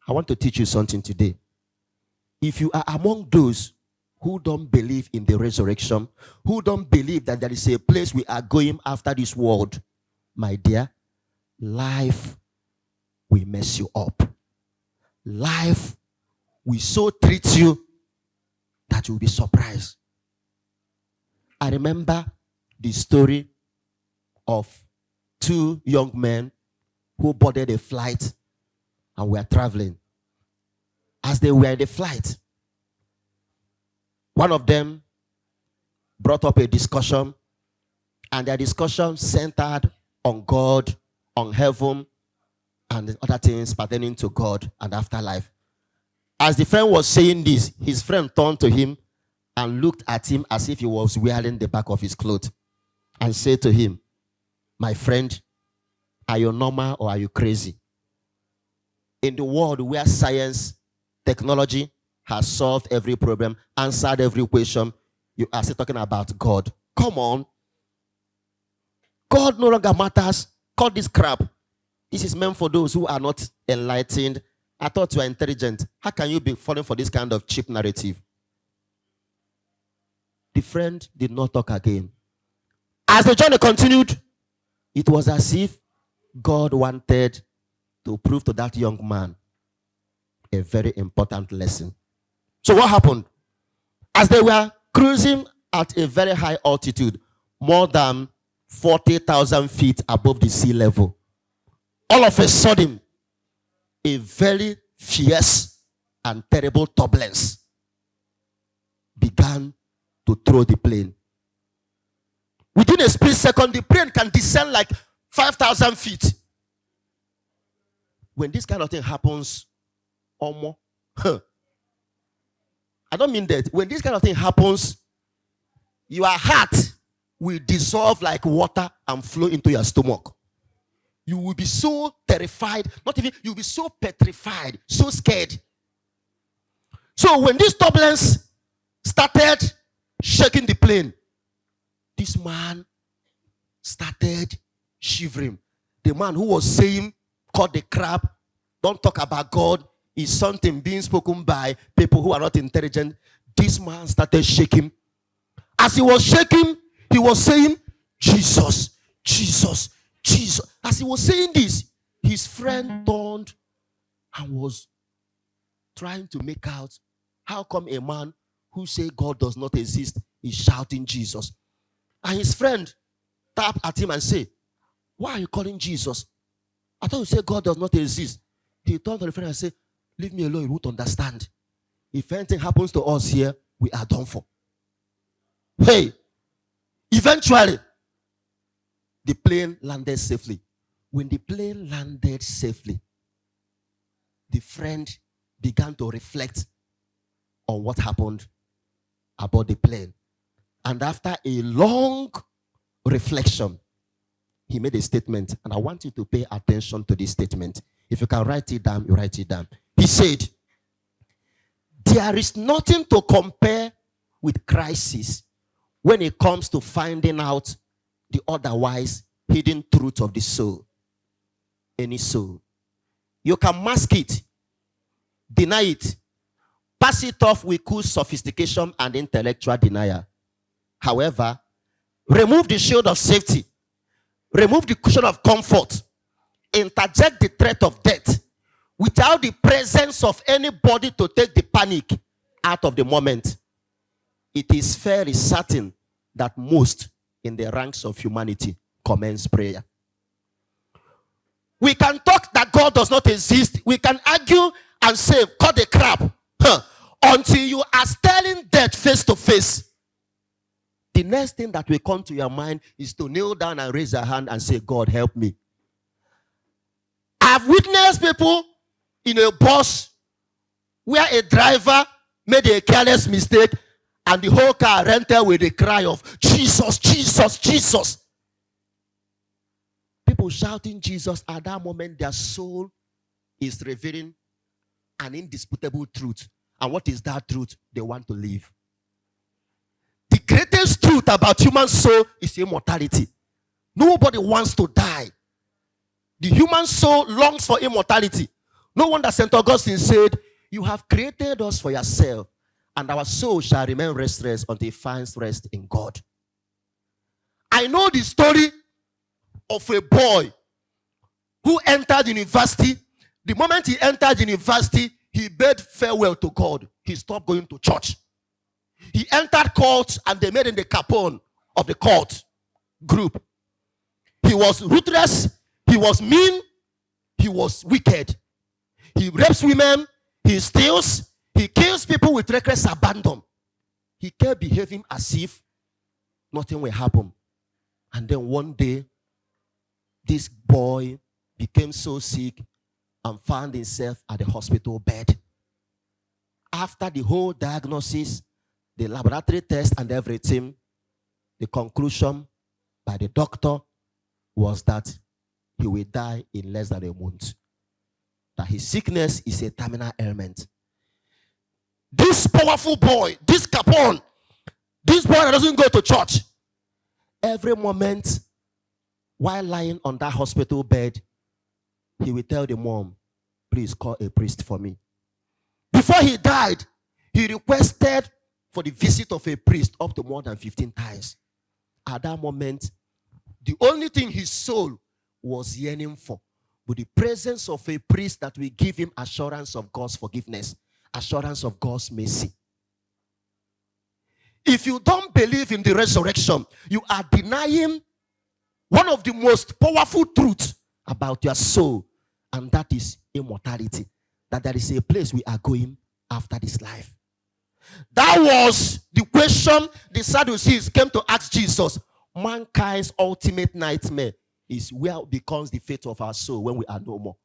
I want to teach you something today. If you are among those who don't believe in the resurrection, who don't believe that there is a place we are going after this world, my dear, life will mess you up. Life will so treat you that you'll be surprised. I remember the story of two young men who boarded a flight and were traveling. As they were in the flight, one of them brought up a discussion, and their discussion centered on God, on heaven, and other things pertaining to God and afterlife. As the friend was saying this, his friend turned to him and looked at him as if he was wearing the back of his clothes and said to him, "My friend, are you normal or are you crazy?" In the world where science, technology has solved every problem, answered every question, you are still talking about God. Come on. God no longer matters. Cut this crap. This is meant for those who are not enlightened. I thought you are intelligent. How can you be falling for this kind of cheap narrative? The friend did not talk again. As the journey continued, it was as if God wanted to prove to that young man a very important lesson. So what happened? As they were cruising at a very high altitude, more than 40,000 feet above the sea level, all of a sudden, a very fierce and terrible turbulence began to throw the plane. Within a split second, the plane can descend like 5,000 feet. When this kind of thing happens, I don't mean that. When this kind of thing happens, your heart will dissolve like water and flow into your stomach. You will be so terrified, you'll be so petrified, so scared. So when this turbulence started shaking the plane, this man started shivering. The man who was saying, "Cut the crap, don't talk about God," is something being spoken by people who are not intelligent. This man started shaking. As he was shaking, he was saying, "Jesus, Jesus, Jesus." As he was saying this, his friend turned and was trying to make out how come a man who say God does not exist is shouting Jesus. And his friend tapped at him and said, "Why are you calling Jesus? I thought you said God does not exist." He turned to the friend and said, "Leave me alone, you won't understand. If anything happens to us here, we are done for." Hey, eventually, the plane landed safely. When the plane landed safely, the friend began to reflect on what happened about the plane. And after a long reflection, he made a statement. And I want you to pay attention to this statement. If you can write it down, you write it down. He said, "There is nothing to compare with crisis when it comes to finding out the otherwise hidden truth of the soul. Any soul. You can mask it, deny it, pass it off with cool sophistication and intellectual denial. However, remove the shield of safety, remove the cushion of comfort, interject the threat of death without the presence of anybody to take the panic out of the moment. It is fairly certain that most in the ranks of humanity commence prayer." We can talk that God does not exist. We can argue and say, "Cut the crap." Until you are staring death face to face. The next thing that will come to your mind is to kneel down and raise your hand and say, "God, help me." I've witnessed people in a bus where a driver made a careless mistake and the whole car rented with a cry of, "Jesus, Jesus, Jesus." People shouting Jesus, at that moment their soul is revealing an indisputable truth. And what is that truth? They want to live. The greatest truth about human soul is immortality. Nobody wants to die. The human soul longs for immortality. No wonder St. Augustine said, you have created us for yourself, and our soul shall remain restless until it finds rest in God. I know the story of a boy who entered university. The moment he entered university, he bade farewell to God. He stopped going to church. He entered court, and they made him the capone of the court group. He was ruthless, he was mean, he was wicked. He rapes women, he steals, he kills people with reckless abandon. He kept behaving as if nothing will happen. And then one day, this boy became so sick and found himself at the hospital bed. After the whole diagnosis, the laboratory test and everything, the conclusion by the doctor was that he will die in less than a month. That his sickness is a terminal ailment. This powerful boy, this Capone, this boy that doesn't go to church, every moment while lying on that hospital bed, he will tell the mom, please call a priest for me. Before he died, he requested for the visit of a priest up to more than 15 times. At that moment, the only thing his soul was yearning for was the presence of a priest that will give him assurance of God's forgiveness, assurance of God's mercy. If you don't believe in the resurrection, you are denying one of the most powerful truths about your soul, and that is immortality. That there is a place we are going after this life. That was the question the Sadducees came to ask Jesus. Mankind's ultimate nightmare is where becomes the fate of our soul when we are no more.